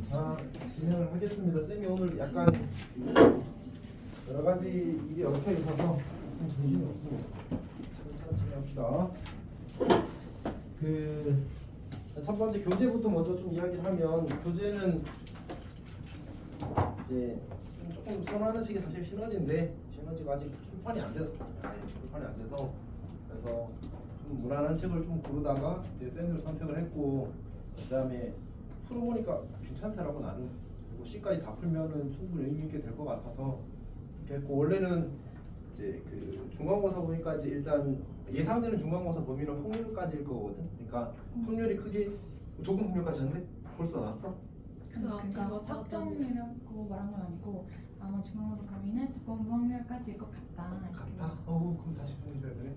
자, 진행을 하겠습니다. 쌤이 오늘 약간 여러 가지 일이 얽혀 있어서 좀 정신이 없습니다. 차근차근 진행합시다. 첫 번째 교재부터 먼저 좀 이야기를 하면, 교재는 이제 조금 선호하는 식이 사실 시너지인데 시너지가 아직 출판이 안 돼서 그래서 좀 무난한 책을 좀 고르다가 이제 쌤들 선택을 했고, 그다음에 풀어보니까 괜찮더라고 나름. 그리고 C까지 다 풀면은 충분히 의미 있게 될 것 같아서 이렇게 했고, 원래는 이제 그 중간고사 보니까지 일단 예상되는 중간고사 범위는 확률까지일 거거든. 그러니까 확률이 크게 조금 확률까지 한데 벌써 나왔어? 그러니까 확정이라고 말한 건 아니고 아마 중간고사 범위는 두 번 확률까지일 것 같다. 같다? 그럼 다시 보내줘야 되네.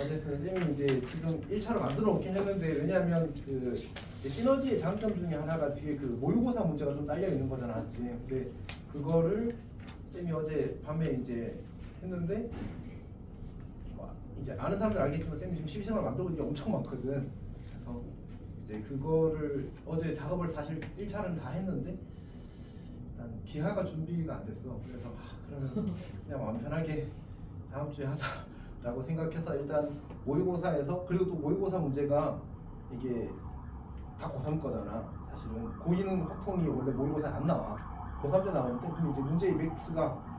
어쨌든 쌤이 이제 지금 1차로 만들어 놓긴 했는데, 왜냐하면 그 시너지의 장점 중에 하나가 뒤에 그 모의고사 문제가 좀 딸려 있는 거잖아, 맞지? 근데 그거를 쌤이 어제 밤에 이제 했는데, 이제 아는 사람들 알겠지만 쌤이 지금 실시간으로 만들고 있는 게 엄청 많거든. 그래서 이제 그거를 어제 작업을 사실 1차는 다 했는데 일단 기하가 준비가 안 됐어. 그래서 그러면 그냥 마음 편하게 다음 주에 하자라고 생각해서 일단 모의고사에서, 그리고 또 모의고사 문제가 이게 다 고3 거잖아. 사실은 고2는 확통이 원래 모의고사에 안 나와. 고3 때 나오는데, 그럼 이제 문제의 맥스가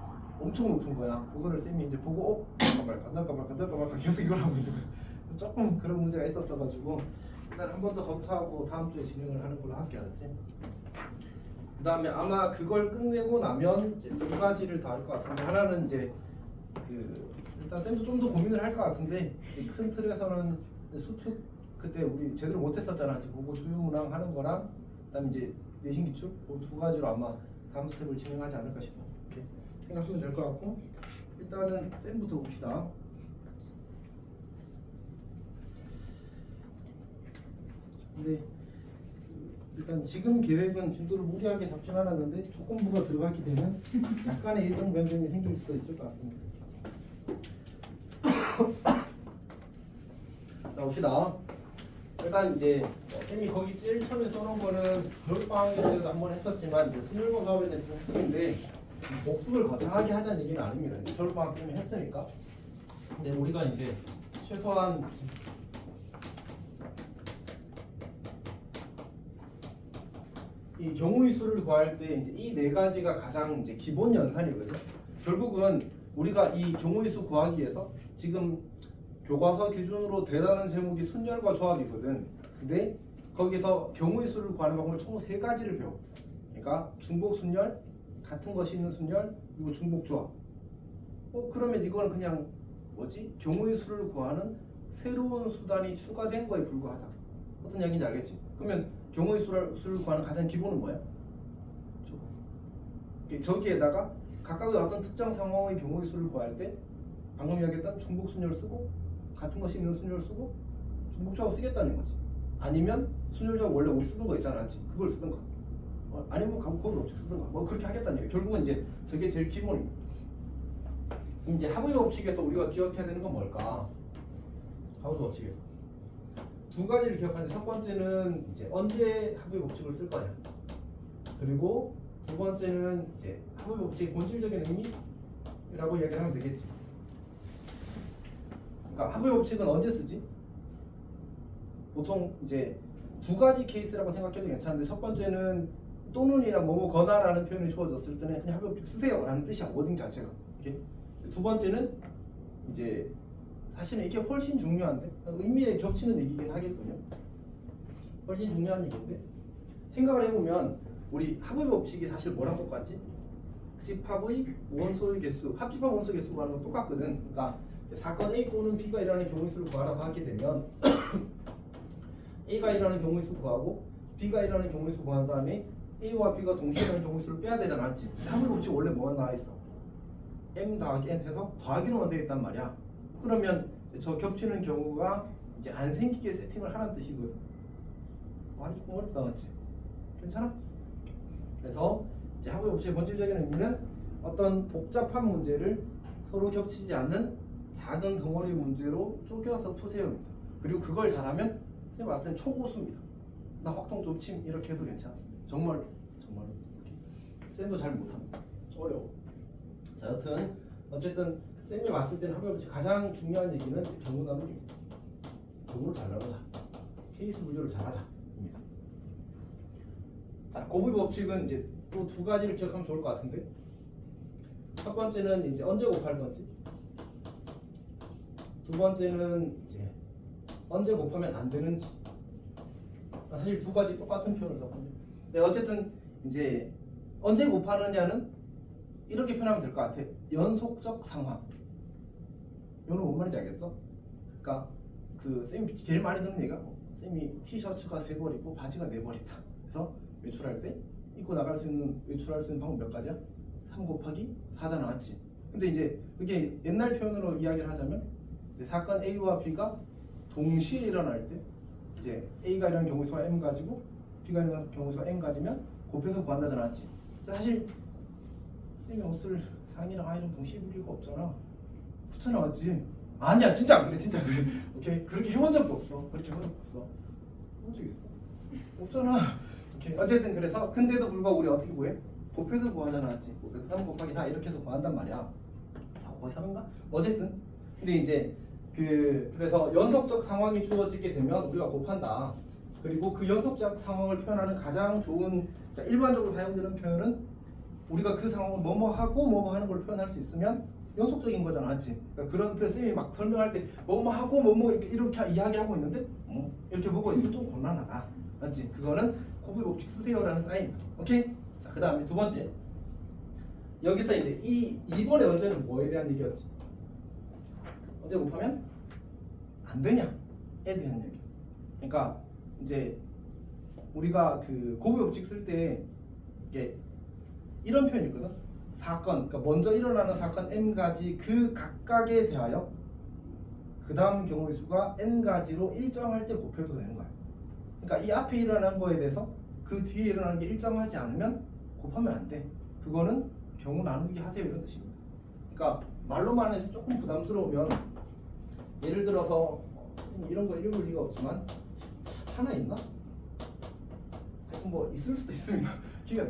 엄청 높은 거야. 그거를 쌤이 이제 보고 간달까 말까 계속 이걸 하고 있는 거야. 그래서 조금 그런 문제가 있었어가지고 일단 한 번 더 검토하고 다음 주에 진행을 하는 걸로 할게, 알았지? 그 다음에 아마 그걸 끝내고 나면 이제 두 가지를 더 할 것 같은데, 하나는 이제 일단 쌤도 좀 더 고민을 할 것 같은데, 이제 큰 틀에서는 수특 그때 우리 제대로 못했었잖아. 지금 그거 주요문항 하는 거랑 그다음에 이제 내신 기출 그 두 가지로 아마 다음 스텝을 진행하지 않을까 싶어. 이렇게 생각하면 될 것 같고, 일단은 쌤부터 봅시다. 근데 일단 지금 계획은 진도를 무리하게 잡진 않았는데 조건부가 들어가게 되면 약간의 일정 변경이 생길 수도 있을 것 같습니다. 자, 봅시다. 일단 이제 쌤이 거기 제일 처음에 써놓은 거는 겨울방학에서도 한번 했었지만 이제 수능과 가업에 대한 복습인데, 복습을 거창하게 하자는 얘기는 아닙니다. 이제 겨울방학 때문에 했으니까. 근데 우리가 이제 최소한 이 경우의 수를 구할 때 이제 이 네 가지가 가장 이제 기본 연산이거든. 결국은 우리가 이 경우의 수 구하기 위해서 지금 교과서 기준으로 대단한 제목이 순열과 조합이거든. 근데 거기서 경우의 수를 구하는 방법을 총 세 가지를 배워. 그러니까 중복 순열, 같은 것이 있는 순열, 그리고 중복 조합. 그러면 이거는 그냥 뭐지? 경우의 수를 구하는 새로운 수단이 추가된 거에 불과하다. 어떤 얘기인지 알겠지? 그러면 경우의 수를 구하는 가장 기본은 뭐야? 저기에다가 각각의 어떤 특정 상황의 경우의 수를 구할 때 방금 이야기했던 중복 순열 쓰고 같은 것이 있는 순열 쓰고 중복 조합 쓰겠다는 거지. 아니면 순열 조합 원래 우리 쓰던 거 있잖아, 그걸 쓰든가. 아니면 가구코드 법칙 쓰든가. 그렇게 하겠다는 얘기야. 결국은 이제 저게 제일 기본입니다. 이제 하부의 법칙에서 우리가 기억해야 되는 건 뭘까? 하부의 법칙에서 두 가지를 기억하는데, 첫 번째는 이제 언제 하부의 법칙을 쓸 거냐, 그리고 두 번째는 이제 하부의 법칙의 본질적인 의미라고 이야기를 하면 되겠지. 그러니까 하부의 법칙은 언제 쓰지? 보통 이제 두 가지 케이스라고 생각해도 괜찮은데, 첫 번째는 또는이나 뭐뭐 거나라는 표현이 주어졌을 때는 그냥 하부의 법칙 쓰세요 라는 뜻이야, 워딩 자체가. 이렇게. 두 번째는 이제 사실은 이게 훨씬 중요한데, 의미에 겹치는 얘기긴 하겠군요. 훨씬 중요한 얘기인데, 생각을 해보면 우리 하부의 법칙이 사실 뭐랑 똑같지? 집합의 원소의 개수, 합집합 원소 개수 구하는 건 똑같거든. 그러니까 사건 A 또는 B가 일어나는 경우의 수를 구하라고 하게 되면 A가 일어나는 경우의 수 구하고 B가 일어나는 경우의 수 구한 다음에 A와 B가 동시에 일어나는 경우의 수를 빼야 되잖아, 맞지? 하부의 법칙 원래 뭐가 나와 있어? M 더하기 N 해서 더하기로만 되어 있단 말이야. 그러면 저 겹치는 경우가 이제 안 생기게 세팅을 하라는 뜻이거든. 말이 조금 어렵다, 맞지? 괜찮아? 그래서 이제 하부의 법칙의 본질적인 의미는 어떤 복잡한 문제를 서로 겹치지 않는 작은 덩어리 문제로 쪼개서 푸세요. 그리고 그걸 잘하면 선생님 봤을 땐 초고수입니다. 나 확통 좀 침 이렇게 해도 괜찮습니다. 정말 쌤도 잘 못합니다. 어려워. 자, 여튼 어쨌든 쌤이 왔을 때는 합의 법칙 가장 중요한 얘기는 경우 나누기입니다. 경우를 잘 나누자. 케이스 분류를 잘하자입니다. 자, 고비 법칙은 이제 또 두 가지를 기억하면 좋을 것 같은데, 첫 번째는 이제 언제 곱할 건지, 두 번째는 이제 언제 곱하면 안 되는지. 사실 두 가지 똑같은 표현을 썼거든요. 근데 어쨌든 이제 언제 곱하느냐는 이렇게 표현하면 될 것 같아. 연속적 상황. 이거는 뭔 말인지 알겠어? 그러니까 그 쌤이 제일 많이 듣는 얘기가 쌤이 티셔츠가 3벌 있고 바지가 4벌 있다. 그래서 외출할 때 입고 나갈 수 있는 외출할 수 있는 방법 몇 가지야? 3 곱하기 4잖아, 맞지? 근데 이제 그게 옛날 표현으로 이야기를 하자면 이제 사건 A와 B가 동시에 일어날 때 이제 A가 이런 경우 수가 M 가지고 B가 이런 경우 수가 N 가지면 곱해서 구한다잖아, 맞지? 사실 쌤이 옷을 상의랑 하의랑 동시에 입을 이유가 없잖아. 붙여 나왔지. 아니야, 진짜 안 그래, 진짜 그래. 오케이, 그렇게 해본 적도 없어. 그렇게 해본 적도 없어. 해본 적 있어? 없잖아. 오케이, 어쨌든 그래서 근데도 불구하고 우리 어떻게 구해? 곱해서 구하잖아, 맞지? 곱해서 3 곱하기 4 이렇게 해서 구한단 말이야. 4 곱하기 3인가? 어쨌든 근데 이제 그래서 연속적 상황이 주어지게 되면 우리가 곱한다. 그리고 그 연속적 상황을 표현하는 가장 좋은, 그러니까 일반적으로 사용되는 표현은 우리가 그 상황을 뭐뭐 하고 뭐뭐 하는 걸 표현할 수 있으면 연속적인 거잖아, 맞지? 그러니까 그런 그 쌤이 막 설명할 때 뭐뭐 하고 뭐뭐 이렇게 이야기하고 있는데 이렇게 보고 있으면 좀 곤란하다, 맞지? 그거는 고비 법칙 쓰세요라는 사인. 오케이? 자, 그 다음에 두 번째, 여기서 이제 이 2번의 언제는 뭐에 대한 얘기였지? 언제 곱하면 안 되냐에 대한 얘기였어. 그러니까 이제 우리가 그 고비 법칙 쓸 때 이게 이런 표현이 있거든. 사건, 그러니까 먼저 일어나는 사건 M 가지 그 각각에 대하여 그 다음 경우의 수가 N 가지로 일정할 때 곱해도 되는 거야. 그러니까 이 앞에 일어난 거에 대해서 그 뒤에 일어나는 게 일정하지 않으면 곱하면 안 돼. 그거는 경우 나누기 하세요 이런 뜻입니다. 그러니까 말로만 해서 조금 부담스러우면 예를 들어서 이런 거 읽을 리가 없지만 하나 있나? 하여튼 뭐 있을 수도 있습니다. 기가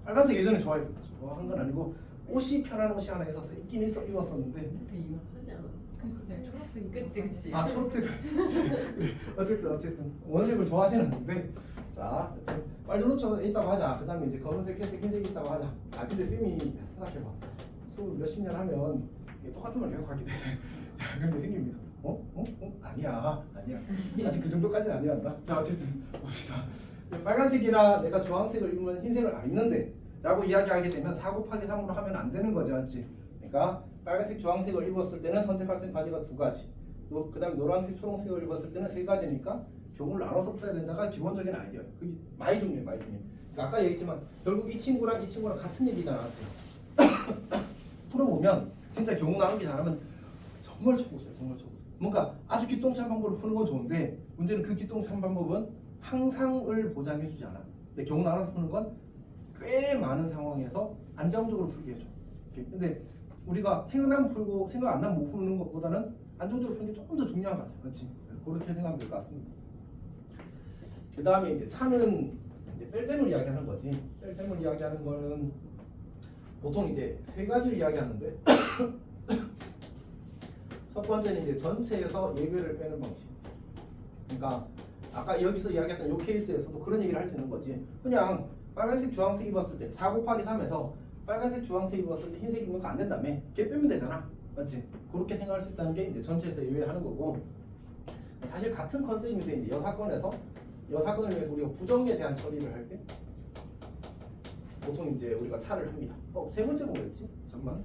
빨간색 예전에 좋아했었죠. 좋아한 건 아니고 옷이 편한 옷이 하나 있어서 있긴 입었었는데. 근데 이거 하지 않아? 네, 초록색. 그치. 아, 초록색. 어쨌든 원색을 좋아하시는데, 자, 빨리 놓쳐 있다고 하자. 그 다음에 이제 검은색, 회색, 흰색 있다고 하자. 아, 근데 쌤이 생각해봐. 수업 몇십 년 하면 이게 똑같은 걸 계속 하게 돼. 그런 게 생깁니다. 아니야. 아직 그 정도까지는 아니란다. 자, 어쨌든 봅시다. 빨간색이라 내가 주황색을 입으면 흰색을 안 입는데 라고 이야기하게 되면 4 곱하기 3으로 하면 안 되는 거지, 맞지? 그러니까 빨간색, 주황색을 입었을 때는 선택할 수 있는 바지가 2가지, 그 다음에 노란색, 초록색을 입었을 때는 3가지니까 경우를 나눠서 풀어야 된다가 기본적인 아이디어예요. 그게 많이 중요해. 그러니까 아까 얘기했지만 결국 이 친구랑 같은 얘기잖아, 맞지? 풀어보면 진짜 경우 나누기 잘하면 정말 초보세요. 뭔가 아주 기똥찬 방법으로 푸는 건 좋은데 문제는 그 기똥찬 방법은 항상을 보장해주지 않아. 근데 경우 나눠서 푸는 건 꽤 많은 상황에서 안정적으로 풀게 해줘. 근데 우리가 생각나면 풀고 생각 안 나면 못 푸는 것보다는 안정적으로 푸는 게 조금 더 중요한 것 같아, 그렇지? 그래서 그렇게 생각하면 될 것 같습니다. 그 다음에 이제 차는 이제 뺄셈을 이야기하는 거지. 뺄셈을 이야기하는 거는 보통 이제 3가지를 이야기하는데 첫 번째는 이제 전체에서 예외를 빼는 방식. 그러니까 아까 여기서 이야기했던 이 케이스에서도 그런 얘기를 할 수 있는 거지. 그냥 빨간색, 주황색 입었을 때 4 곱하기 3에서 빨간색, 주황색 입었을 때 흰색 입는 거 안 된다며. 걔 빼면 되잖아, 맞지? 그렇게 생각할 수 있다는 게 이제 전체에서 예외하는 거고, 사실 같은 컨셉인데 이제 이 사건을 위해서 우리가 부정에 대한 처리를 할 때 보통 이제 우리가 차를 합니다. 세 번째가 뭐였지? 잠깐만.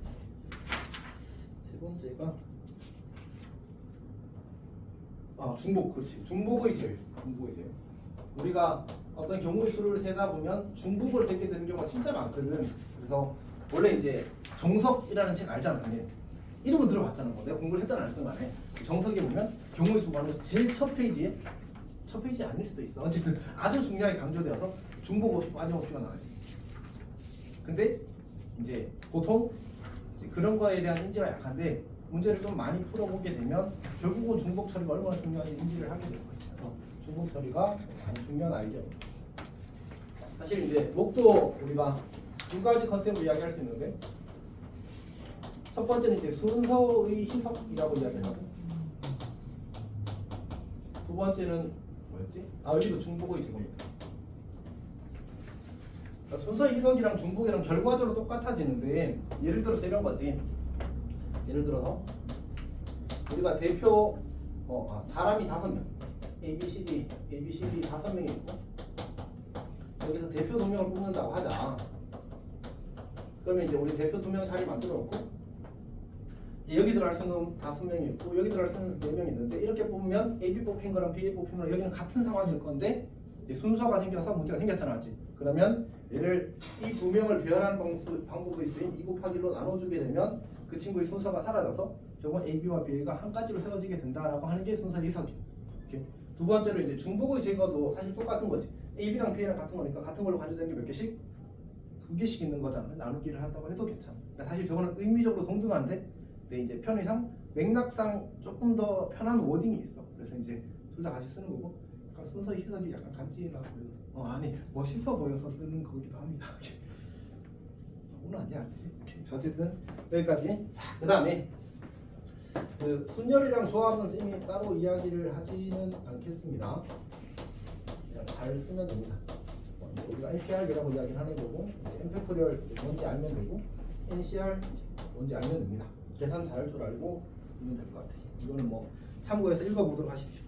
세 번째가 중복. 그렇지. 중복의 제외. 우리가 어떤 경우의 수를 세다 보면 중복을 세게 되는 경우가 진짜 많거든. 그래서 원래 이제 정석이라는 책 알잖아, 당연히. 이름은 들어봤잖아. 뭐 내가 공부를 했든 안 했든 간에 정석에 보면 경우의 수가 제일 첫 페이지 아닐 수도 있어. 어쨌든 아주 중요하게 강조되어서 중복 없이 빠짐없이가 나와요. 근데 이제 보통 이제 그런 거에 대한 인지가 약한데 문제를 좀 많이 풀어보게 되면 결국은 중복 처리가 얼마나 중요한지 인지를 하게 되는 거죠. 그래서 중복 처리가 많이 중요한 아이디어입니다. 사실 이제 목도 우리가 두 가지 컨셉으로 이야기할 수 있는데 첫 번째는 이제 순서의 희석이라고 이야기를 하고 두 번째는 뭐였지? 여기도 중복의 제공입니다. 그러니까 순서의 희석이랑 중복이랑 결과적으로 똑같아지는데 예를 들어서 이런 거지. 예를 들어서 우리가 대표 사람이 5명 A, B, C, D 5명이 있고 여기서 대표 2명을 뽑는다고 하자. 그러면 이제 우리 대표 2명 자리 만들어 놓고 여기 들어갈 수는 5명이 있고 여기 들어갈 수는 4명이 있는데 이렇게 뽑으면 A, B 뽑힌 거랑 B 뽑힌 거랑 여기는 같은 상황일 건데 이제 순서가 생겨서 문제가 생겼잖아, 맞지? 그러면 얘를 이 2명을 배열하는 방법의 수인 2 곱하기 1로 나눠주게 되면 그 친구의 순서가 사라져서 결국 A, B와 B가 한 가지로 세워지게 된다라고 하는 게 순서 희석이에요. 이렇게. 두 번째로 이제 중복의 제거도 사실 똑같은 거지. A, B랑 B랑 같은 거니까 같은 걸로 가져다니는 게 몇 개씩? 2개씩 있는 거잖아. 나누기를 한다고 해도 괜찮아. 그러니까 사실 저거는 의미적으로 동등한데 근데 이제 편의상 맥락상 조금 더 편한 워딩이 있어. 그래서 이제 둘 다 같이 쓰는 거고 그러니까 순서 희석이 약간 간지나 보여서 아니 멋있어 보여서 쓰는 거기도 합니다. 오늘 아니야, 알지? 어쨌든 여기까지. 자, 그 다음에 그 순열이랑 조합은 쌤이 따로 이야기를 하지는 않겠습니다. 그냥 잘 쓰면 됩니다. 우리가 NPR이라고 이야기를 하는 거고 n 팩토리얼 뭔지 알면 되고 NCR 뭔지 알면 됩니다. 계산 잘할 줄 알고 있으면 될 것 같아요. 이거는 뭐 참고해서 읽어보도록 하십시오.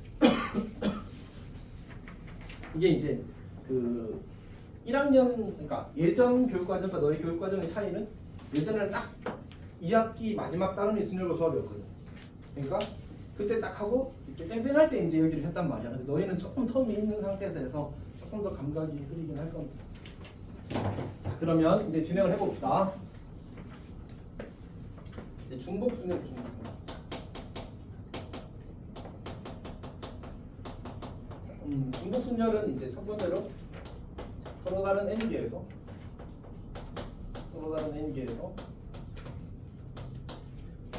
이게 이제 그 1학년 그러니까 예전 교육과정과 너희 교육과정의 차이는 예전에는 딱 2학기 마지막 단원이 순열과 조합이었거든. 그러니까 그때 딱 하고 이렇게 쌩쌩할 때 이제 여기를 했단 말이야. 근데 너희는 조금 텀이 있는 상태에서 해서 조금 더 감각이 흐리긴 할 겁니다. 자, 그러면 이제 진행을 해봅시다. 이제 중복 순열 중복 순열은 이제 첫 번째로 서로 다른 n개에서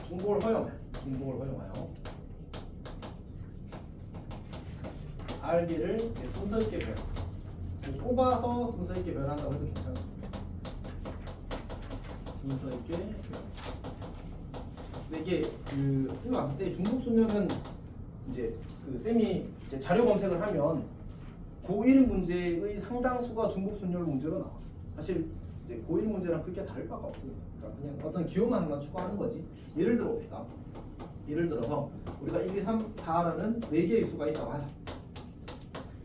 중복을 허용하여 R개를 순서 있게 배열. 뽑아서 순서 있게 배열한다고 해도 괜찮습니다. 순서 있게 배열. 근데 이게 그 쌤이 왔을 때 중복 순열은 이제 그 쌤이 이제 자료 검색을 하면 고1 문제의 상당수가 중복 순열 문제로 나와. 사실 이제 고1 문제랑 그렇게 다를 바가 없어요. 그러니까 그냥 어떤 기호만 하나 추가하는 거지. 예를 들어 봅시다. 예를 들어서 우리가 1, 2, 3, 4라는 4개의 수가 있다고 하자.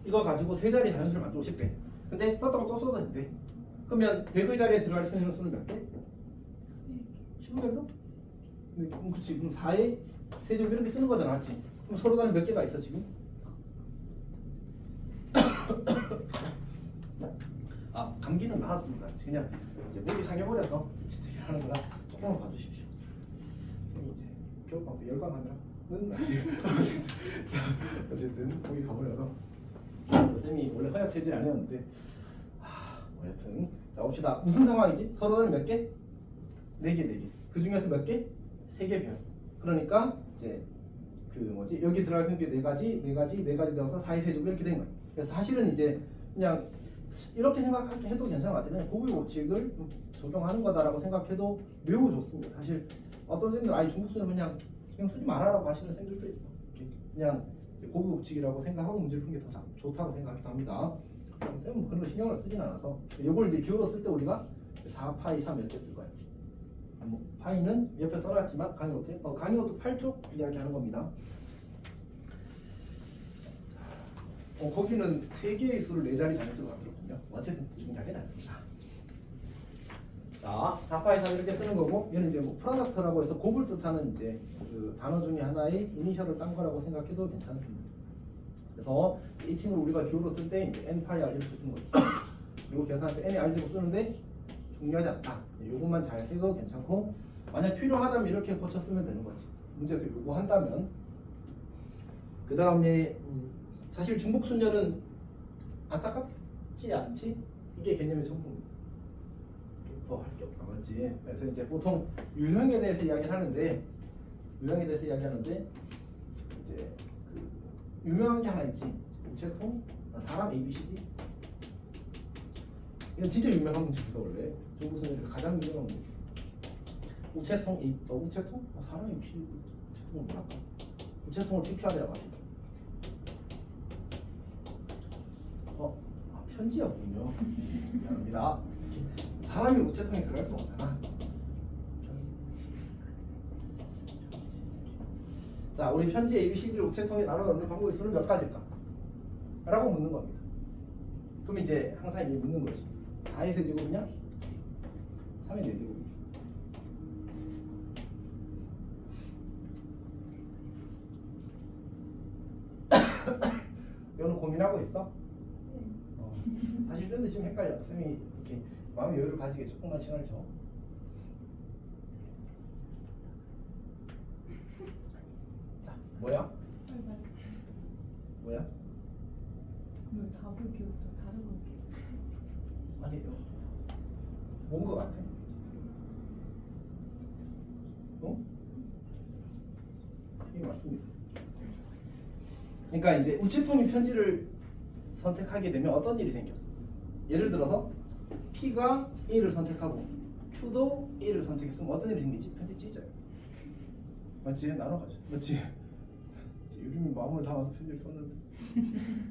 이거 가지고 세 자리 자연수를 만들고 싶대. 근데 썼다고 또 써도 된대. 그러면 100의 자리에 들어갈 수 있는 수는 몇 개? 10개로? 그치. 그럼 4에 세제곱 이렇게 쓰는 거잖아, 맞지? 그럼 서로 다른 몇 개가 있어 지금? 감기는 나았습니다. 그냥 이제 목이 상해버려서 하는 거라 조금만 봐주십시오. 쌤이 이제 겨울방학 열광하느라는 어쨌든 목이 가버려서 쌤이 원래 허약 체질 아니었는데 여튼 자 봅시다. 무슨 상황이지? 서로 다른 몇 개? 4개. 그 중에서 몇 개? 3개 별. 그러니까 이제 그 뭐지 여기 들어갈 수 있는 게 4가지 되어서 4의 세제곱 이렇게 된 거예요. 그래서 사실은 이제 그냥 이렇게 생각하게 해도 괜찮은 것 같아요. 그냥 고유 법칙을 적용하는 거다라고 생각해도 매우 좋습니다. 사실 어떤 쌤들 아예 중복순을 그냥 쓰지 말아라고 하시는 쌤들도 있어. 그냥 고유 법칙이라고 생각하고 문제를 푸는 게 더 좋다고 생각하기도 합니다. 쌤은 그런 거 신경을 쓰진 않아서 이걸 이제 기호로 쓸 때 우리가 4파이 3 이렇게 쓸 거예요. 파이는 옆에 써놨지만 강의 노트 강의 노트 8쪽 이야기하는 겁니다. 거기는 3개의 수를 4자리 자연수로 만들었군요. 어쨌든 중요하진 않습니다. 자, 4파이 3 이렇게 쓰는 거고 얘는 이제 뭐 프로덕트라고 해서 곱을 뜻하는 이제 그 단어 중에 하나의 이니셜을 딴 거라고 생각해도 괜찮습니다. 그래서 이 친구를 우리가 기호로 쓸 때 이제 n파이 r 이렇게 쓰는 거죠. 그리고 계산할 때 n의 r제곱 쓰는데 중요하지 않다. 요것만 잘 해도 괜찮고 만약 필요하다면 이렇게 고쳐 쓰면 되는 거지. 문제에서 요거 한다면 그 다음에 사실 중복 순열은 안타깝지 않지? 이게 개념의 전부입니다. 더 할 게 없다, 맞지? 그래서 이제 보통 유형에 대해서 이야기를 하는데 유형에 대해서 이야기하는데 이제 그 유명한 게 하나 있지. 우체통, 사람 ABCD. 이건 진짜 유명한 문제입니다 원래. 중국 수능에서 가장 유명한 문제. 우체통 우체통? 사람 ABCD 우체통은 뭐랄까? 우체통을 TPR이라고 합니다. 편지였군요. 미안합니다. 사람이 우체통에 들어갈 수는 없잖아. 자, 우리 편지 ABCD를 우체통에 나눠 넣는 방법의 수는 몇 가지일까? 라고 묻는 겁니다. 그럼 이제 항상 이제 묻는 거지. 4의 세제곱이냐? 3의 4제곱. 너는 고민하고 있어? 사실 쌤도 지금 헷갈려. 쌤이 이렇게 마음의 여유를 가지게 조금만 시간을 줘. 자, 뭐야? 뭐야? 그러면 잡을 기억도 다른 거 기억. 아니요. 뭔 거 같아? 어? 이게 맞습니다. 그러니까 이제 우체통이 편지를 선택하게 되면 어떤 일이 생겨? 예를 들어서 P가 A를 선택하고 Q도 A를 선택했으면 어떤 일이 생기지? 편지 찢어요. 맞지? 나눠가죠. 맞지? 요즘에 마음을 담아서 편지를 썼는데.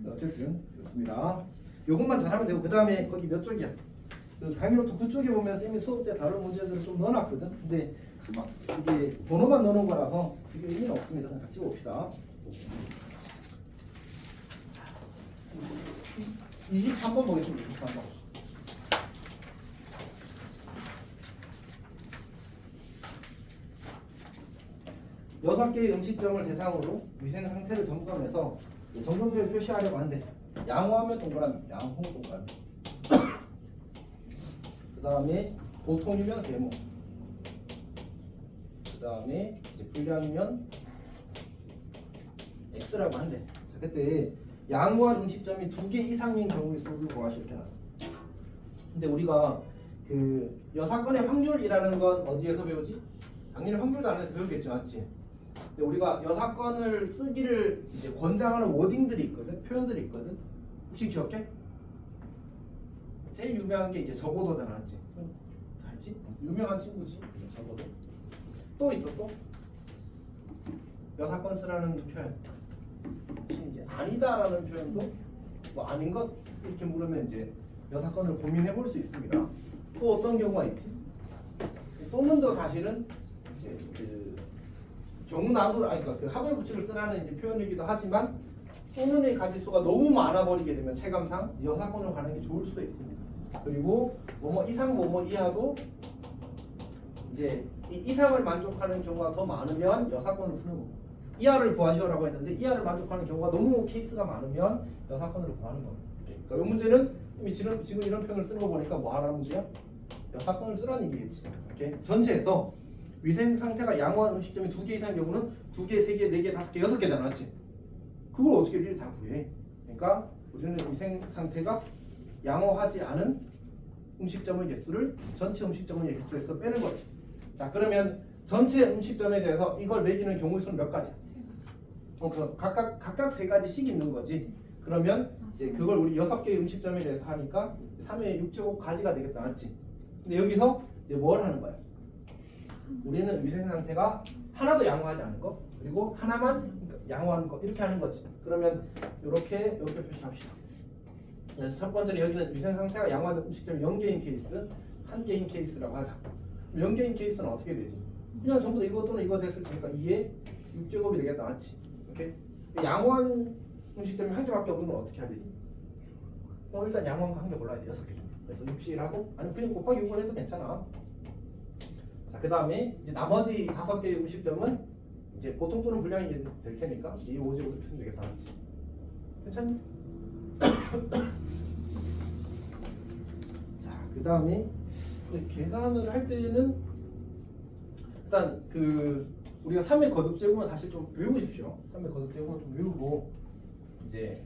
어쨌든 그렇습니다. 요것만 잘하면 되고 그 다음에 거기 몇 쪽이야? 그 강의노트 9쪽에 보면 쌤이 수업 때 다룰 문제들을 좀 넣어놨거든. 근데 막 이게 번호만 넣는 거라서 그게 의미는 없습니다. 같이 봅시다. 23번 보겠습니다. 23번. 여섯 개의 음식점을 대상으로 위생 상태를 점검해서 점검표를 표시하려고 하는데 양호하면 동그라미, 양호 동그라미. 그 다음에 보통이면 세모. 그 다음에 이제 불량이면 X라고 한대. 자, 그때 양호한 음식점이 2개 이상인 경우의 수를 구하시 이렇게 놨어. 근데 우리가 그 여사건의 확률이라는 건 어디에서 배우지? 당연히 확률 단원에서 배우겠지, 맞지? 근데 우리가 여사건을 쓰기를 이제 권장하는 워딩들이 있거든, 표현들이 있거든. 혹시 기억해? 제일 유명한 게 이제 적어도잖아, 맞지? 알지? 유명한 친구지, 적어도. 또 있어, 또? 여사건 쓰라는 표현. 이제 아니다라는 표현도 뭐 아닌 것 이렇게 물으면 이제 여사건을 고민해 볼 수 있습니다. 또 어떤 경우가 있지? 또는도 사실은 이제 그 경우나도 그러니까 그 합의 부칙을 쓰라는 이제 표현이기도 하지만 또는의 가지수가 너무 많아 버리게 되면 체감상 여사건으로 가는 게 좋을 수도 있습니다. 그리고 뭐뭐 이상 뭐뭐 이하도 이제 이 이상을 만족하는 경우가 더 많으면 여사건을 푸는 거고. 이하를 구하시오라고 했는데 이하를 만족하는 경우가 너무 케이스가 많으면 여사건으로 구하는 겁니다. 그러니까 이 문제는 지금 이런 표현을 쓰는 거 보니까 뭐 하라는 문제야? 여사건을 쓰라는 얘기겠지. 이렇게 전체에서 위생 상태가 양호한 음식점이 2개 이상인 경우는 2개, 3개, 4개, 5개, 6개잖아, 맞지? 그걸 어떻게 일일이 다 구해? 그러니까 우리는 위생 상태가 양호하지 않은 음식점의 개수를 전체 음식점의 개수에서 빼는 거지. 자, 그러면 전체 음식점에 대해서 이걸 매기는 경우의 수는 몇 가지야? 그럼 각각 3가지씩 있는 거지. 그러면 이제 그걸 우리 6개의 음식점에 대해서 하니까 3의 6제곱가지가 되겠다, 맞지? 근데 여기서 이제 뭘 하는 거야? 우리는 위생 상태가 하나도 양호하지 않은 거, 그리고 하나만 양호한 거 이렇게 하는 거지. 그러면 이렇게 표시합시다. 그래서 첫 번째는 여기는 위생 상태가 양호한 음식점이 0개인 케이스, 1개인 케이스라고 하자. 0개인 케이스는 어떻게 되지? 그냥 전부 다 이거 또는 이거 됐을 테니까 2의 6제곱이 되겠다, 맞지? 이렇게 양호한 음식점이 1개밖에 없는 건 어떻게 해야 되지? 일단 양호한 거 1개 골라야 돼. 6개 중. 그래서 6을 아니면 그냥 곱하기 6을 해도 괜찮아. 자, 그 다음에 이제 나머지 5개의 음식점은 이제 보통 또는 불량이 될 테니까 이 5제곱 이렇게 쓰면 되겠다, 맞지? 괜찮니? 자, 그 다음에 계산을 할 때는 일단 그 우리가 3의 거듭제곱은 사실 좀 외우십시오. 3의 거듭제곱은 좀 외우고 이제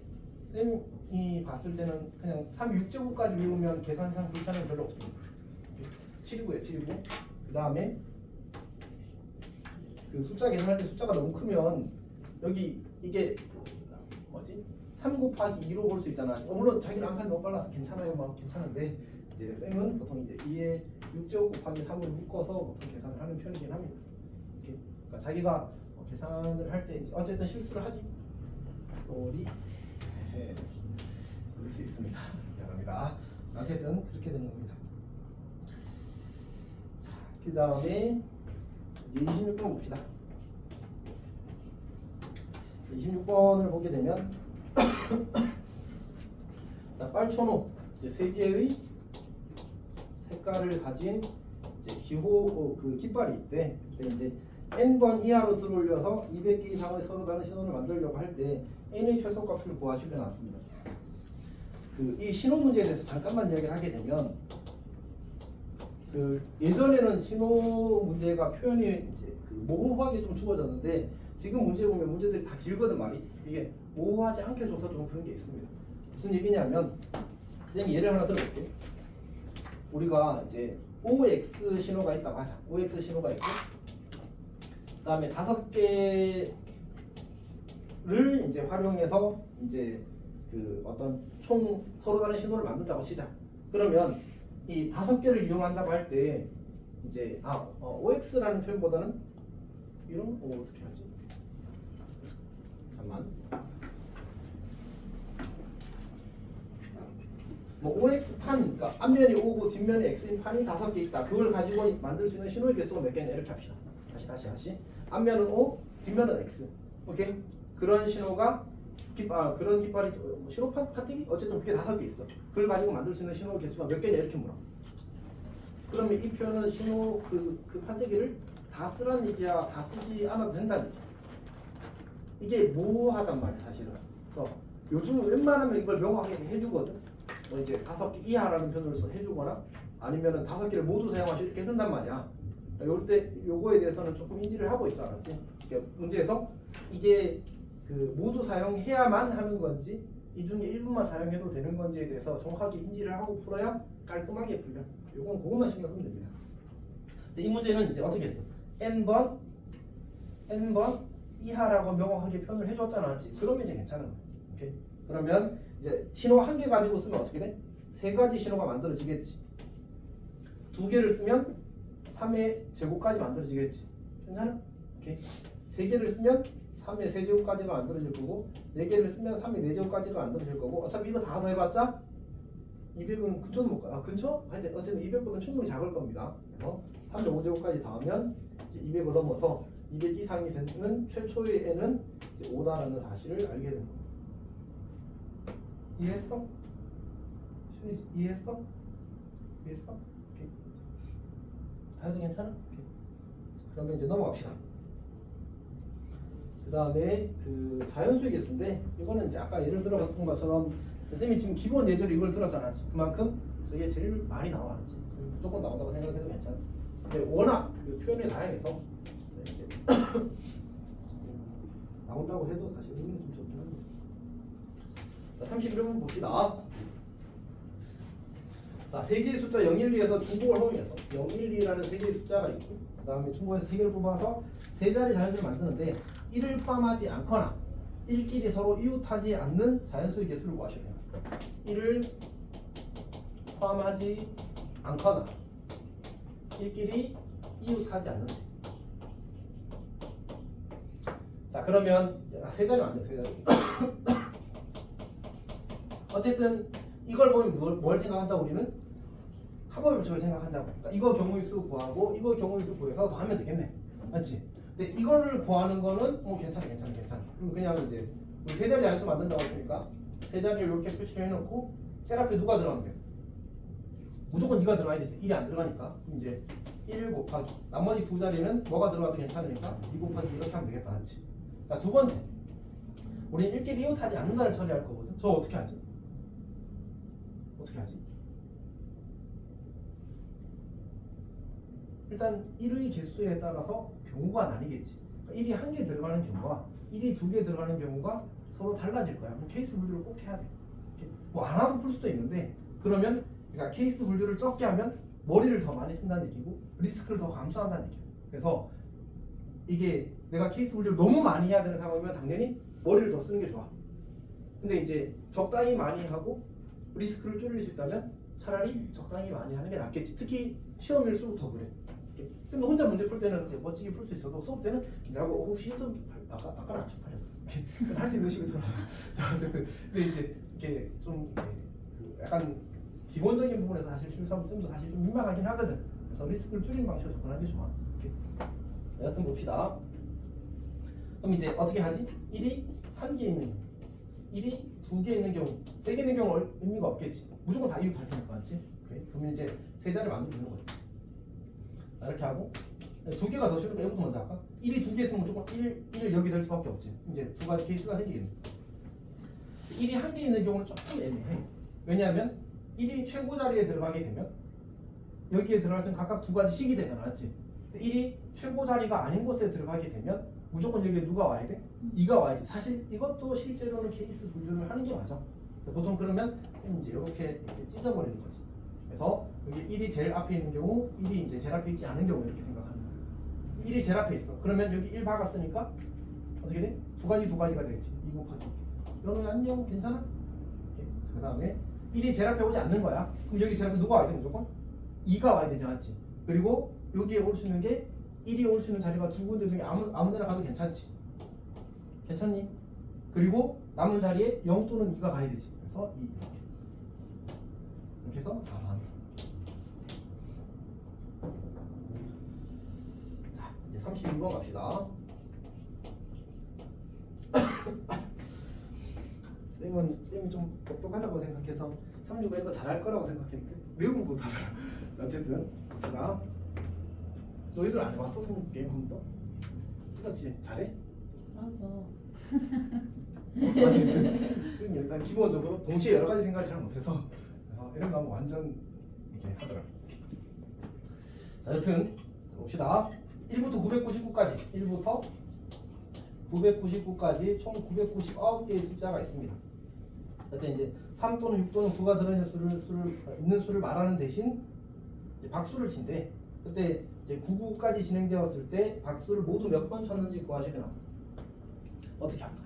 쌤이 봤을 때는 그냥 3, 6제곱까지 외우면 계산상 불편함이 별로 없습니다. 729에 729. 그 다음에 그 숫자 계산할 때 숫자가 너무 크면 여기 이게 뭐지? 3 곱하기 2로 볼 수 있잖아. 물론 자기는 암산이 너무 빨라서 괜찮아요. 막 괜찮은데 이제 쌤은 보통 이제 2에 6제곱 곱하기 3을 묶어서 보통 계산을 하는 편이긴 합니다. 이렇게. 그러니까 자기가 계산을 할 때 어쨌든 실수를 하지. 쏘리. 네. 그럴 수 있습니다. 미안합니다. 어쨌든 그렇게 되는 겁니다. 자, 그 다음에 26번 봅시다. 26번을 보게 되면 자, 빨초노 이제 세 개의 색깔을 가진 이제 기호 그 깃발이 있대. 근데 이제 n번 이하로 들어올려서 200개 이상의 서로 다른 신호를 만들려고 할 때 n의 최소값을 구하시려 나왔습니다. 그 이 신호 문제에 대해서 잠깐만 이야기를 하게 되면 그 예전에는 신호 문제가 표현이 이제 그 모호하게 좀 주어졌는데 지금 문제 보면 문제들이 다 길거든 말이. 이게 모호하지 않게 줘서 좀 그런 게 있습니다. 무슨 얘기냐면 선생님 예를 하나 들어볼게요. 우리가 이제 OX 신호가 있다고 하자. OX 신호가 있고 그다음에 5개를 이제 활용해서 이제 그 어떤 총 서로 다른 신호를 만든다고 치자. 그러면 이 5개를 이용한다고 할 때 이제 OX라는 표현보다는 이런 어떻게 하지? 잠만. 뭐 OX 판, 그러니까 앞면이 O고 뒷면이 X인 판이 5개 있다. 그걸 가지고 만들 수 있는 신호의 개수가 몇 개냐 이렇게 합시다. 다시. 앞면은 O, 뒷면은 X. 오케이? 그런 신호가 그런 깃발이 신호 판때기 어쨌든 그게 5개 있어. 그걸 가지고 만들 수 있는 신호 개수가 몇 개냐 이렇게 물어. 그러면 이 표현은 신호 그 판때기를 다 쓰라는 얘기야, 다 쓰지 않아도 된다는 얘기야. 이게 모호하단 말이야 사실은. 그래서 요즘 웬만하면 이걸 명확하게 해주거든. 뭐 이제 5개 이하라는 표현을 해주거나 아니면은 5개를 모두 사용하시 이렇게 해준단 말이야. 요때 요거에 대해서는 조금 인지를 하고 있어, 알았지? 그러니까 문제에서 이게 그 모두 사용해야만 하는 건지 이 중에 일부만 사용해도 되는 건지에 대해서 정확하게 인지를 하고 풀어야 깔끔하게 풀려. 요건 그것만 신경 쓰면 됩니다. 근데 이 문제는 이제 어떻게 했어? n번 이하라고 명확하게 표현을 해줬잖아, 맞지? 그러면 이제 괜찮은 거야. 오케이? 그러면 이제 신호 1개 가지고 쓰면 어떻게 돼? 3가지 신호가 만들어지겠지. 2개를 쓰면 3의 제곱까지 만들어지겠지. 괜찮아? 오케이. 3개를 쓰면 3의 세제곱까지가 만들어질 거고 4개를 쓰면 3의 4제곱까지가 만들어질 거고 어차피 이거 다 더해봤자 200은 근처도 못 가. 근처? 하여튼 어쨌든 200보다는 충분히 작을 겁니다. 그래서 3의 5제곱까지 더하면 이제 200을 넘어서 200 이상이 되는 최초의 n은 이제 5다라는 사실을 알게 되는 거예요. 이해했어? 이해했어? 오케이. 다 해도 괜찮아? 오케이. 그러면 이제 넘어갑시다. 그 다음에 그 자연수의 개수인데 이거는 이제 아까 예를 들어봤던 것처럼 선생님이 지금 기본 예제로 이걸 들었잖아. 그만큼 저게 제일 많이 나와, 알았지? 무조건 나온다고 생각해도 괜찮아. 근데 워낙 그 표현이 다양해서 이제 나온다고 해도 사실 의미는 좀 적긴 합니다. 자, 31번 봅시다. 자, 3개의 숫자 012에서 중복을 활용해서 012라는 3개의 숫자가 있고 그 다음에 중복에서 3개를 뽑아서 3자리 자연수를 만드는데 1을 포함하지 않거나 1끼리 서로 이웃하지 않는 자연수의 개수를 구하셔야 됩니다. 1을 포함하지 않거나 1끼리 이웃하지 않는. 자, 그러면 3자리 만들어요. 3자리. 어쨌든 이걸 보면 뭘 생각한다고 우리는? 합의 법칙을 생각한다고. 그러니까 이거 경우일수 구하고 이거 경우일수 구해서 더 하면 되겠네. 맞지? 근데 이거를 구하는 거는 괜찮아. 그럼 그냥 이제 우리 3자리 자연수 만든다고 했으니까 3자리를 이렇게 표시를 해놓고 셀 앞에 누가 들어가면 돼? 무조건 2가 들어가야 되지. 1이 안 들어가니까 그럼 이제 1 곱하기 나머지 2자리는 뭐가 들어가도 괜찮으니까 2 곱하기 이렇게 하면 되겠다. 맞지? 자, 2번째 우리는 1끼리 이웃하지 않는다를 처리할 거거든. 저 어떻게 하지? 일단 1의 개수에 따라서 경우가 나뉘겠지. 그러니까 1이 1개 들어가는 경우와 1이 2개 들어가는 경우가 서로 달라질 거야. 그럼 케이스 분류를 꼭 해야 돼. 뭐 안 하고 풀 수도 있는데 그러면 그러니까 케이스 분류를 적게 하면 머리를 더 많이 쓴다는 얘기고 리스크를 더 감소한다는 얘기야. 그래서 이게 내가 케이스 분류를 너무 많이 해야 되는 상황이면 당연히 머리를 더 쓰는 게 좋아. 근데 이제 적당히 많이 하고 리스크를 줄일 수 있다면 차라리 적당히 많이 하는 게 낫겠지. 특히 시험일수록 더 그래. 쌤도 혼자 문제 풀 때는 이제 멋지게 풀 수 있어도 수업 때는 긴장하고 혹시 시험 아까는 안 쪽팔렸어. 할 수 있는 식으로 자 어쨌든 근데 이제 이렇게 좀 그 약간 기본적인 부분에서 사실 실수하면 쌤도 사실 좀 민망하긴 하거든. 그래서 리스크를 줄이는 방식으로 접근하는 게 좋아. 이렇게. 여하튼 봅시다. 그럼 이제 어떻게 하지? 1이 한 개 있는 경우, 1이 두 개 있는 경우, 세 개 있는 경우 의미가 없겠지. 무조건 다 이웃 할 테니까, 맞지? 오케이. 그러면 이제 세 자리 만들어주는 거야. 자, 이렇게 하고 두 개가 더 싫으니까 얘부터 먼저 할까? 1이 두 개 있으면 무조건 1 여기 될 수밖에 없지. 이제 두 가지 케이스가 생기겠네. 1이 한 개 있는 경우는 조금 애매해. 왜냐하면 1이 최고 자리에 들어가게 되면 여기에 들어갈 수 있는 각각 두 가지 식이 되잖아, 맞지? 1이 최고 자리가 아닌 곳에 들어가게 되면 무조건 여기에 누가 와야 돼? 2가 와야지. 사실 이것도 실제로는 케이스 분류를 하는 게 맞아. 보통 그러면 이제 이렇게 찢어버리는 거지. 그래서 여기 1이 제일 앞에 있는 경우, 1이 이제 제일 앞에 있지 않은 경우 이렇게 생각하는 거야. 1이 제일 앞에 있어. 그러면 여기 1 박았으니까 어떻게 돼? 두 가지가 되겠지. 2 곱하기. 너는 안녕, 괜찮아? 그 다음에 1이 제일 앞에 오지 않는 거야. 그럼 여기 제일 앞에 누가 와야 돼? 무조건? 2가 와야 되지 않았지? 그리고 여기에 올 수 있는 게 1이 올 수 있는 자리가 두 군데 중에 아무 데나 가도 괜찮지? 괜찮니? 그리고 남은 자리에 0 또는 2가 가야 되지. 그래서 2 이렇게 해서 답안. 자, 이제 32번 갑시다. 쌤이 좀 똑똑하다고 생각해서 36번 이거 잘할 거라고 생각했는데 매우 못하더라. 어쨌든 봅시다. 너희들 안 해봤어? 36 게임 한 번도? 틀렸지? 잘해? 잘하죠. 어쨌든 일단 기본적으로 동시에 여러 가지 생각을 잘 못해서 그래서 이런 거 하면 완전 이렇게 하더라. 자, 여튼 봅시다. 1부터 999까지 1부터 999까지 총 999개의 숫자가 있습니다. 그때 이제 3 또는 6 또는 9가 들어있는 수를 말하는 대신 이제 박수를 친대. 그때 이제 99까지 진행되었을 때 박수를 모두 몇 번 쳤는지 구하시게 나왔어. 어떻게 할까?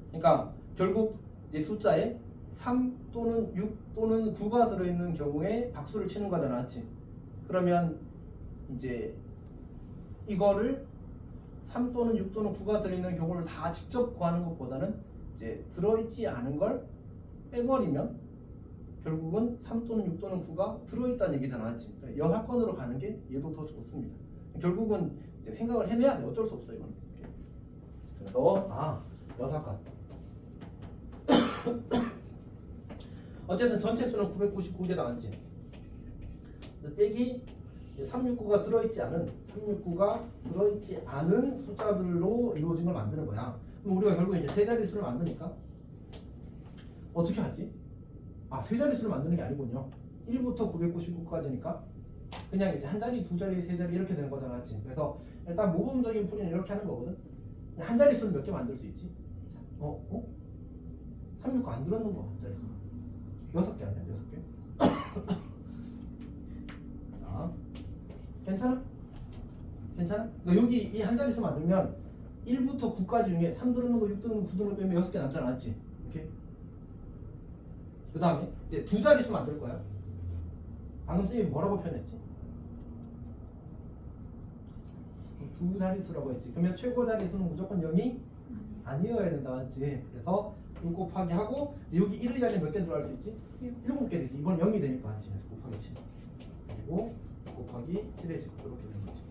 그러니까 결국 이제 숫자에 3 또는 6 또는 9가 들어있는 경우에 박수를 치는 거잖아, 맞지? 그러면 이제 이거를 3 또는 6 또는 9가 들어있는 경우를 다 직접 구하는 것보다는 이제 들어있지 않은 걸 빼버리면 결국은 3 또는 6 또는 9가 들어있다는 얘기잖아, 맞지? 그러니까 여사건으로 가는 게 얘도 더 좋습니다. 결국은 이제 생각을 해내야 돼. 어쩔 수 없어 이거는. 그래서 여사건. 어쨌든 전체 수는 999개 나왔지. 빼기 369가 들어있지 않은 숫자들로 이루어진 걸 만드는 거야. 그럼 우리가 결국 이제 세 자릿수를 만드니까 어떻게 하지? 세 자릿수를 만드는 게 아니군요. 1부터 999까지니까 그냥 이제 한 자리, 두 자리, 세 자리 이렇게 되는 거잖아, 맞지? 그래서 일단 모범적인 풀이는 이렇게 하는 거거든. 한 자릿수를 몇 개 만들 수 있지? 369 안 들었는 거 한 자릿수. 6개 아니야, 6개. 자, 괜찮아? 그러니까 여기 이 한 자릿수 만들면 1부터 9까지 중에 3 들었는 거, 6 들었는 거, 9 들었는 거 빼면 6개 남잖아, 맞지? 이렇게. 그 다음에 이제 두 자릿수 만들 거야. 방금 쌤이 뭐라고 표현했지? 두 자릿수라고 했지. 그러면 최고 자릿수는 무조건 0이 아니어야 된다, 맞지? 그래서 6 곱하기 하고 여기 1의 자리에 몇 개 들어갈 수 있지? 7개 되지. 이건 0이 되니까 맞지? 그래서 곱하기 7 그리고 곱하기 7의 제곱 이렇게 되는 거지.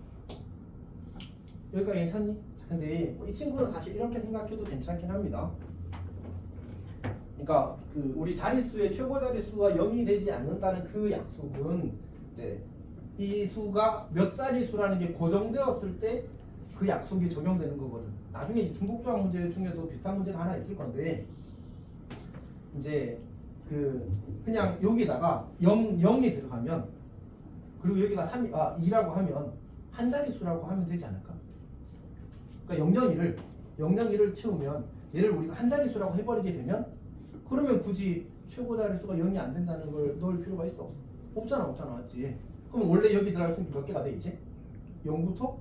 여기까지 괜찮니? 자, 근데 이 친구는 사실 이렇게 생각해도 괜찮긴 합니다. 그러니까 그 우리 자릿수의 최고 자릿수가 0이 되지 않는다는 그 약속은 이제 이 수가 몇 자릿수라는 게 고정되었을 때 그 약속이 적용되는 거거든. 나중에 이제 중복조합 문제 중에도 비슷한 문제가 하나 있을 건데 이제 그냥 여기다가 0이 들어가면 그리고 여기가 2라고 하면 한 자릿수라고 하면 되지 않을까? 그러니까 001을 채우면 얘를 우리가 한 자릿수라고 해버리게 되면 그러면 굳이 최고 자릿수가 0이 안 된다는 걸 넣을 필요가 있어? 없잖아, 맞지? 그럼 원래 여기 들어갈 수 있는 게 몇 개가 돼 이제? 0부터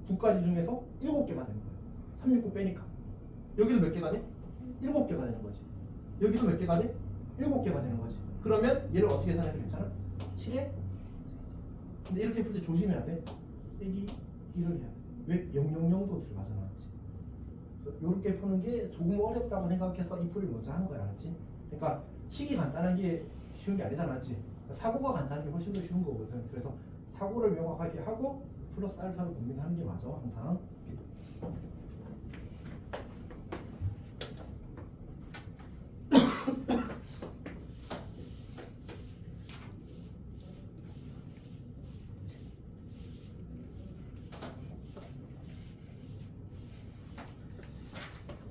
9까지 중에서 7개가 되는 거야. 369 빼니까. 여기도 몇 개가 돼? 7개가 되는 거지. 여기도 몇 개가 돼? 7개가 되는 거지. 그러면 얘를 어떻게 계산해도 괜찮아? 7에? 근데 이렇게 풀 때 조심해야 돼. 빼기 1을 해야 돼. 왜? 000도 들어가잖아. 알았지? 그래서 이렇게 푸는 게 조금 어렵다고 생각해서 이 풀을 먼저 한 거야. 알았지? 그러니까 식이 간단한 게 쉬운 게 아니잖아. 알았지? 사고가 간단한 게 훨씬 더 쉬운 거거든. 그래서 사고를 명확하게 하고 플러스 알파를 고민하는 게 맞아. 항상.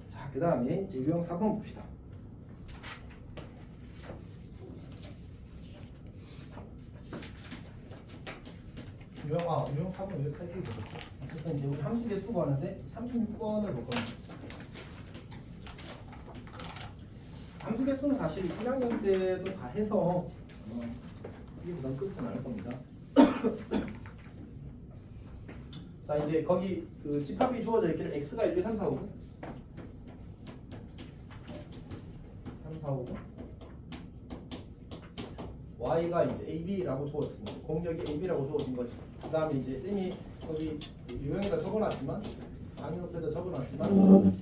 자, 그 다음에 이제 유형 4번 봅시다. 유형 4번 여기까지 보겠죠. 어쨌든 이제 우리 함수계 수고 하는데 36번을 볼 겁니다. 함수계 수는 사실 1학년 때도 다 해서 이게 부담 끝은 않을 겁니다. 자, 이제 거기 그 집합이 주어져 있기를 x가 1, 2, 3, 4, 5 3, 4, 5 y가 이제 ab라고 주어졌습니다. 공력이 ab라고 주어진 거지. 그 다음에 이제 쌤이 거기 유형에다 적어놨지만 강의노트에다 적어놨지만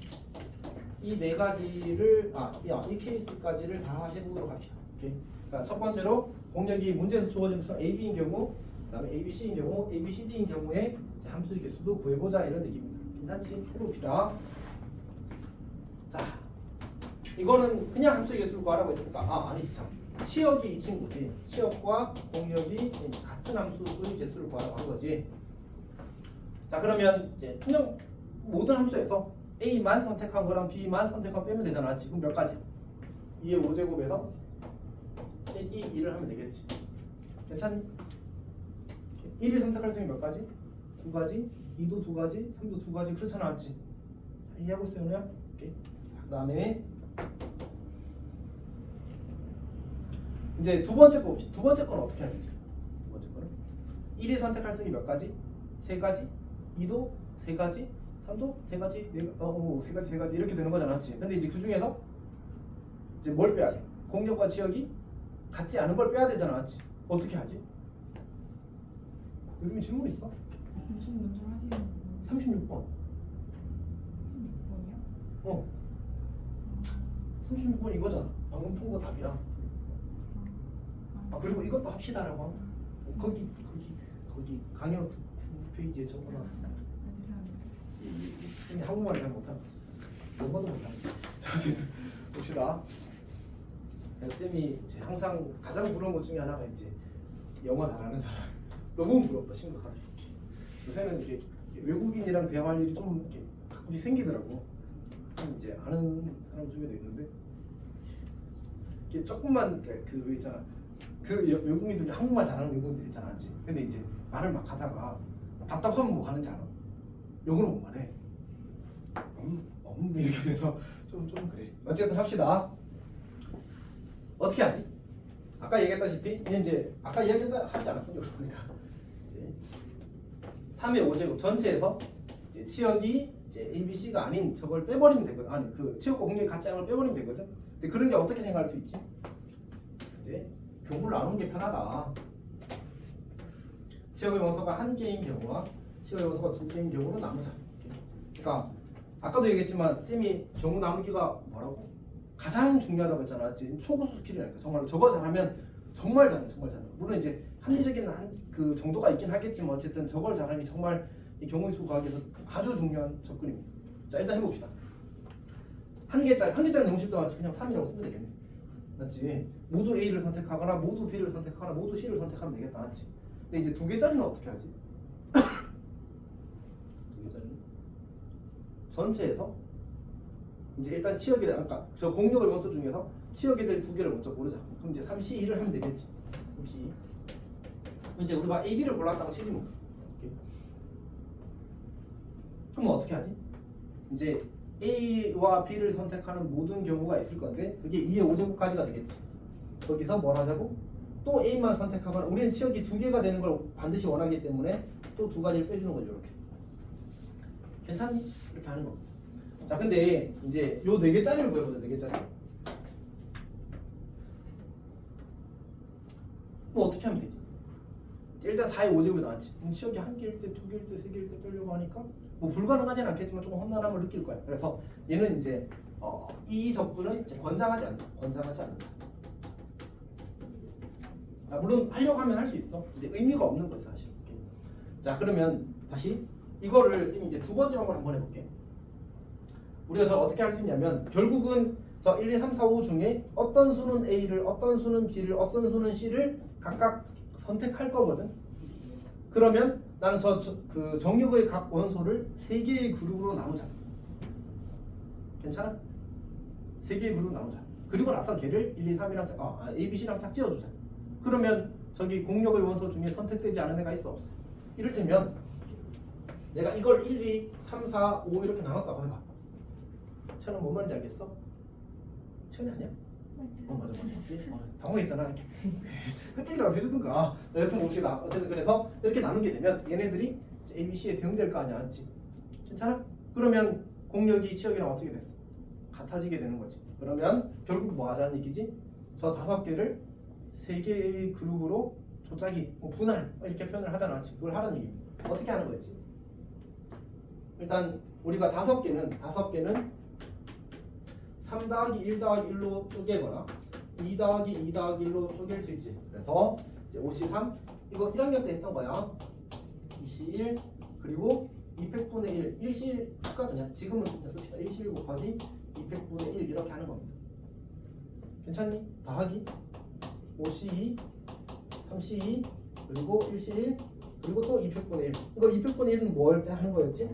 이 네 가지를 이 케이스까지를 다 해보도록 합시다. 오케이? 그러니까 첫 번째로 공력이 문제에서 주어진 것은 ab인 경우, 그다음에 abc인 경우, abcd인 경우에 함수의 개수도 구해보자 이런 얘기입니다. 괜찮지? 해봅시다. 자, 이거는 그냥 함수의 개수를 구하라고 했으니까 아니지 참. 치역이 이 친구지. 치역과 공력이 같은 함수의 개수를 구하라고 한 거지. 자, 그러면 이제 그냥 모든 함수에서 A만 선택한 거랑 B만 선택한 빼면 되잖아. 지금 몇 가지? 2의 5제곱에서 빼기 2를 하면 되겠지. 괜찮니? 1을 선택할 수 있는 몇 가지? 2가지, 2도 2가지, 3도 2가지 그렇잖아. 맞지? 이해하고 있어요, 누야? 오케이. 그 다음에 이제 두 번째 거 봅시다. 두 번째 거는 어떻게 해야 되지? 두 번째 거는 1을 선택할 수 있는 몇 가지? 3가지, 2도 3가지, 3도 3가지, 3가지, 3가지 이렇게 되는 거잖아. 맞지? 근데 이제 그 중에서 이제 뭘 빼야 돼? 공력과 지역이 같지 않은 걸 빼야 되잖아. 맞지? 어떻게 하지? 요즘에 질문 있어? 무슨 문제 하시는 거예요? 36번. 36번이요? 36번 이거잖아. 방금 푼 거 답이야. 그리고 이것도 합시다라고 하면 거기 강의노트 9페이지에 적어놨어. 근데 한국말을 잘 못하고 있어. 영어도 못하고. 자, 어쨌든 봅시다. 쌤이 이제 항상 가장 부러운 것 중에 하나가 이제 영어 잘하는 사람. 너무 부럽다, 심각하게. 요새는 이게 외국인이랑 대화할 일이 좀 이렇게 가끔씩 생기더라고. 이제 아는 사람 중에도 있는데 이게 조금만 그 있잖아. 그 외국인들이 한국말 잘하는 외국인들 있잖아. 알지? 근데 이제 말을 막 하다가 답답하면 뭐 하는지 알아? 영어로 못 말해. 이렇게 돼서 좀 그래. 어쨌든 합시다. 어떻게 하지? 아까 얘기했다시피 이제 아까 이야기했다 하지 않았군요. 그러니까 이제 3의 5제곱 전체에서 이제 치역이 이제 ABC가 아닌 저걸 빼버리면 되거든. 아니 그 치역과 공력이 같지 않은 걸 빼버리면 되거든. 근데 그런 게 어떻게 생각할 수 있지? 이제 교구를 나누는 게 편하다. 치역의 원소가 한 개인 경우와 치역의 원소가 두 개인 경우로 나누자. 그러니까 아까도 얘기했지만 쌤이 경우 나누기가 뭐라고? 가장 중요하다고 했잖아. 초고수 스킬이라니까. 정말로 저거 잘하면 정말 잘해, 정말 잘해. 물론 이제 합리적인 그 정도가 있긴 하겠지만 어쨌든 저걸 잘하는 게 정말 이 경우의 수 과학에서 아주 중요한 접근입니다. 자, 일단 해봅시다. 한 개짜리 너무 쉽다. 그냥 3이라고 쓰면 되겠네. 맞지? 모두 A를 선택하거나 모두 B를 선택하거나 모두 C를 선택하면 되겠다. 맞지? 근데 이제 두 개짜리는 어떻게 하지? 두 개짜리는 전체에서 이제 일단 치역이 아까 저 공력을 원소 중에서 치역이 될 두 개를 먼저 고르자. 그럼 이제 3C2를 하면 되겠지. 3C2. 이제 우리가 AB를 골랐다고 치지 뭐. 오케이. 그럼 어떻게 하지? 이제 A와 B를 선택하는 모든 경우가 있을 건데 그게 2의 5제곱까지가 되겠지. 거기서 뭘 하자고? 또 A만 선택하거나 우리는 치역이 두 개가 되는 걸 반드시 원하기 때문에 또 두 가지를 빼주는 거죠. 이렇게. 괜찮니? 이렇게 하는 거. 자, 근데 이제 요 4개짜리를 구해보자. 4개짜리. 뭐 어떻게 하면 되지? 일단 4의 5제곱이 나왔지. 그럼 치역이 한 개일 때, 두 개일 때, 세 개일 때 빼려고 하니까 뭐 불가능하진 않겠지만 조금 험난함을 느낄 거야. 그래서 얘는 이제 이 적분은 이제 권장하지 않는다. 권장하지 않는다. 물론 하려고 하면 할 수 있어. 근데 의미가 없는 거지 사실. 자, 그러면 다시 이거를 쌤이 이제 두 번째 방법을 한번 해볼게. 우리가 저 어떻게 할 수 있냐면 결국은 저 1, 2, 3, 4, 5 중에 어떤 수는 A를, 어떤 수는 B를, 어떤 수는 C를 각각 선택할 거거든. 그러면 나는 그 정육의 각 원소를 3개의 그룹으로 나누자. 괜찮아? 3개의 그룹으로 나누자. 그리고 나서 걔를 1, 2, 3이랑 A, B, C랑 짝지어주자. 그러면 저기 공력의 원소 중에 선택되지 않은 애가 있어 없어? 이를테면 내가 이걸 1, 2, 3, 4, 5 이렇게 나눴다고 해봐. 천은 뭔 말인지 알겠어? 천이 아니야? 맞아. 당황했잖아. 그때라도 해주든가. 여튼 봅시다. 어쨌든 그래서 이렇게 나누게 되면 얘네들이 A, B, C에 대응될 거 아니야, 맞지? 괜찮아? 그러면 공력이 치역이랑 어떻게 됐어? 같아지게 되는 거지. 그러면 결국 뭐 하자는 얘기지? 저 5개를 3개의 그룹으로 조짜기, 분할 이렇게 표현을 하잖아. 그걸 하라는 얘기입니다. 어떻게 하는 거였지? 일단 우리가 5개는 3 더하기 1 더하기 1로 쪼개거나 2 더하기 2 더하기 1로 쪼갤 수 있지. 그래서 이제 5C3 이거 1학년 때 했던 거야. 2C1 그리고 200분의 1 1C1 쓸까 그냥 지금은 그냥 씁시다. 1C1 곱하기 200분의 1 이렇게 하는 겁니다. 괜찮니? 더하기 5C2 3C2 그리고 1C1 그리고 또 200분의 1 이거 200분의 1은 뭐 할 때 하는 거였지?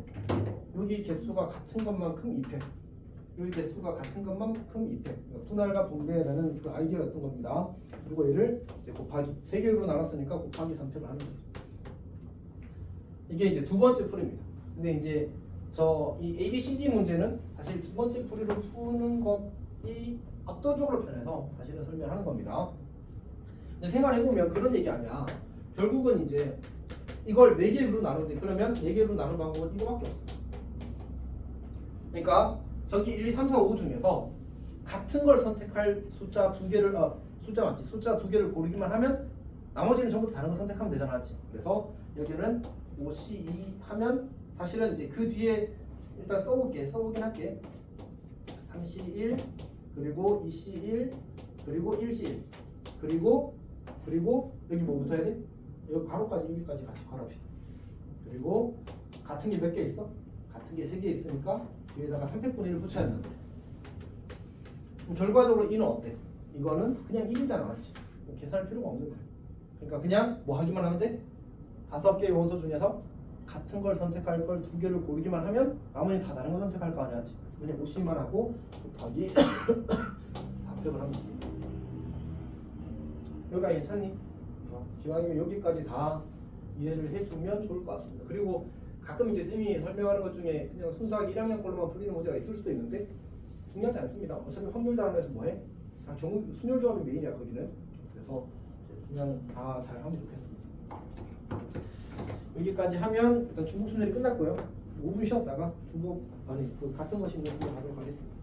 여기 개수가 같은 것만큼 2팩 여기 개수가 같은 것만큼 2팩 분할과 분배라는 그 아이디어였던 겁니다. 그리고 얘를 이제 곱하기 3개로 나눴으니까 곱하기 3팩을 하는 거죠. 이게 이제 두 번째 풀이입니다. 근데 이제 이 ABCD 문제는 사실 두 번째 풀이로 푸는 것이 압도적으로 편해서 사실은 설명하는 겁니다. 근데 생활해보면 그런 얘기 아니야. 결국은 이제 이걸 4개로 나누는데 그러면 4개로 나눈 방법은 이거밖에 없어. 그러니까 저기 1, 2, 3, 4, 5 중에서 같은 걸 선택할 숫자 2개를 숫자 맞지? 숫자 2개를 고르기만 하면 나머지는 전부 다 다른 거 선택하면 되잖아, 맞지? 그래서 여기는 5C2 하면 사실은 이제 그 뒤에 일단 써보긴 할게. 3C1 그리고 2C1 그리고 1C1 그리고 여기 뭐부터 해야 돼? 여기 가로까지 여기까지 같이 가봅시다. 그리고 같은 게 몇 개 있어? 같은 게 3개 있으니까 뒤에다가 300분의 1을 붙여야 된다. 그럼 결과적으로 이는 어때? 이거는 그냥 1이잖아, 맞지? 계산할 필요가 없는 거야. 그러니까 그냥 뭐 하기만 하면 돼? 5개의 원소 중에서 같은 걸 선택할 걸 2개를 고르기만 하면 나머지 다 다른 거 선택할 거 아니야, 맞지? 그래서 그냥 50만 하고 곱하기 4팩을 하면 돼. 여기가 괜찮니? 기왕이면 여기까지 다 이해를 해주면 좋을 것 같습니다. 그리고 가끔 이제 쌤이 설명하는 것 중에 그냥 순수하게 1학년 걸로만 풀리는 문제가 있을 수도 있는데 중요하지 않습니다. 어차피 확률 단원에서 뭐해? 다 순열 조합이 메인이야 거기는. 그래서 그냥 다 잘 하면 좋겠습니다. 여기까지 하면 일단 중국 순열이 끝났고요. 5분 쉬었다가 중국 그 같은 거 신경 쓰고 가도록 하겠습니다.